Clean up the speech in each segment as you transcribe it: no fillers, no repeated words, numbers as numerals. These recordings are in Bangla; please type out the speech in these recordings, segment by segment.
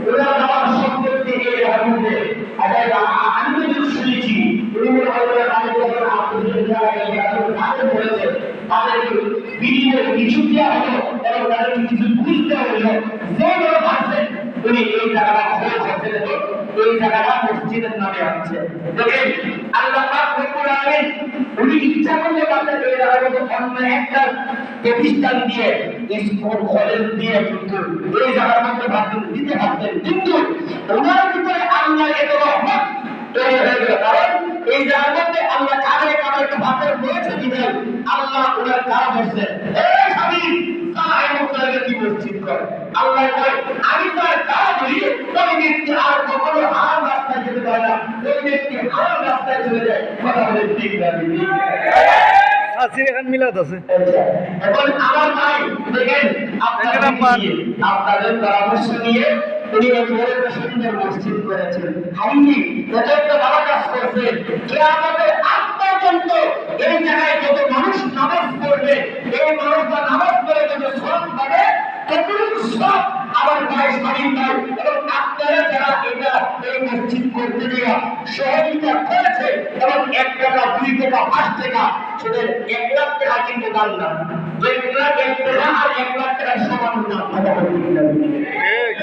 ওরা আমার সম্পর্কে এই হাদিসে আমি যদি শুনেছি উনি হয়তো তাদের যখন আপনাদের তাদের বলেছে তাদেরকে বিনিময়ে কিছু দেওয়া হলো এবং তাদেরকে কিছু বুঝ দেওয়া হলো যেভাবে ভাবছেন উনি এই জায়গাটা খোঁজ হচ্ছে এই জায়গাটা মসজিদের নামে আছে দেখেন আল্লাহ পাক রব্বুল আলামিন উনি ইচ্ছা করলে তাদের এই জায়গাটাকে অন্য একটা প্রতিষ্ঠান দিয়ে স্কুল কলেজ দিয়ে কিন্তু এই জায়গার মধ্যে ভাবতেন দিতে পারতেন কিন্তু ওনার ভিতরে আল্লাহ এত রহমত তৈরি হয়ে গেল কারণ এই জায়গার মধ্যে আল্লাহ কারে কারে ভাতের রয়েছে দিবেন আল্লাহ ওনার কাজ হচ্ছে এই স্বামী কি মসজিদ করে আল্লাহ কয় আমি তার কাজ করি ওই ব্যক্তি আর কখনো হারাম রাস্তায় যেতে পারে না ওই ব্যক্তি হারাম রাস্তায় চলে যায় কথা বলে ঠিক না আসির এখন মিলাদ আছে এখন আমার ভাই দেখেন আপনাদের পরামর্শ নিয়ে উনি এক বড় সুন্দর মসজিদ করেছেন হাইনি এটা একটা ভালো কাজ করছে কিয়ামতের আগ পর্যন্ত এই জায়গায় যত মানুষ নামাজ পড়বে এই মানুষরা নামাজ পড়ে যত সওয়াব পাবে ততটুকু সওয়াব আমার ভাই স্বামী ভাই এবং আপনারা যারা এটা এই মসজিদ করতে দেওয়া সহযোগিতা করেছে এবং 1 টাকা 2 টাকা 5 টাকা সেটা 1 লাখ টাকা কিন্তু দান না 1 লাখ 1 টাকা আর 1 লাখ টাকার সমান না কথা বলতে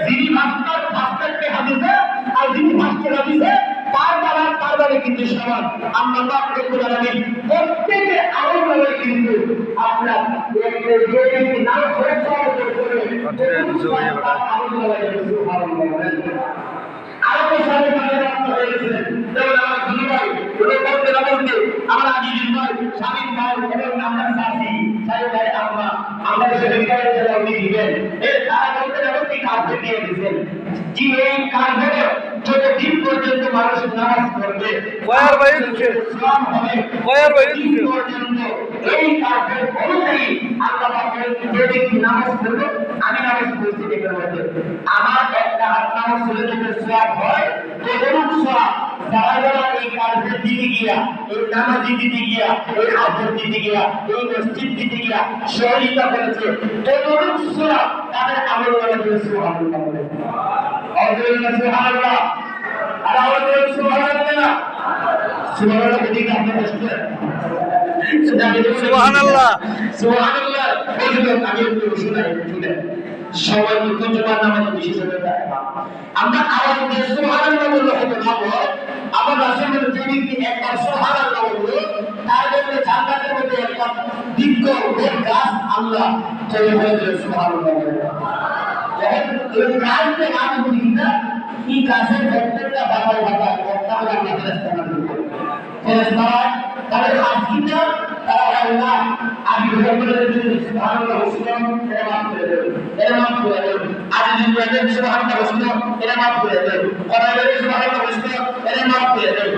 যিনি মাস্টারকে হাদিসে আর যিনি মাস্টার হাদিসে তার দ্বারা কিন্তু সমান আমরা পাক রব্বুল আলামিন প্রত্যেকের আমল নামে কিন্তু আপনার যে নাম হয়েছে আরো সাথে হয়ে গেছিলেন যেমন আমার দুই ভাই ওরা বলতে না বলতে আমার আজিজুল ভাই স্বামীর ভাই এবং আমরা চাষি সাহেব ভাই আমরা সেদিনকার যারা উনি দিবেন তারা বলতে না বলতে কাজে দিয়ে দিয়েছেন যে এই কাজে যতদিন পর্যন্ত মানুষ নামাজ পড়বে কয়ার বাইরে দিচ্ছে এই কাজের অনুযায়ী আল্লাহ পাকের যে ব্যক্তি নামাজ পড়বে আমি নামাজ পড়ছি দেখে বলতে আমার একটা হাত নামাজ পড়ে দেখে সওয়াব হয় ততটুকু সওয়াব যারা যারা এই কাজে দিতে গিয়া এই নামাজি দিতে গিয়া এই হাজর দিতে গিয়া এই মসজিদ দিতে গিয়া সহযোগিতা করেছে ততটুকু সওয়াব তাদের আমল নামাজে সুবহানাল্লাহ বলে সুবহানাল্লাহ আর আমাদের সুবহানাল্লাহ সুবহানাল্লাহ দিকে আপনি বসবেন সুবহানাল্লাহ সুবহানাল্লাহ এই যে আমি একটু শুনাই শুনেন সবাই কিন্তু জুমার নামাজে বিশেষ করে আমরা আওয়াজ দিয়ে সুবহানাল্লাহ বললে হতো না আমার রাসূলের যিনি একবার সুবহানাল্লাহ বললো তার জন্য জান্নাতের মধ্যে একটা দীর্ঘ গাছ আল্লাহ তৈরি হয়ে গেল সুবহানাল্লাহ এই গাছকে নাম বলি না এই গাছের প্রত্যেকটা বাবার বাবা তাহলে আমরা ফেরেশতা ফেরেশতা তাদের হাসিটা তারা আল্লাহ আমি বলে সুবহানাল্লাহ হুসনাম এর নাম করে দেব এর নাম করে দেব আজ দিন রাতে সুবহানাল্লাহ হুসনাম এর নাম করে দেব করাইলে সুবহানাল্লাহ হুসনাম এর নাম করে দেব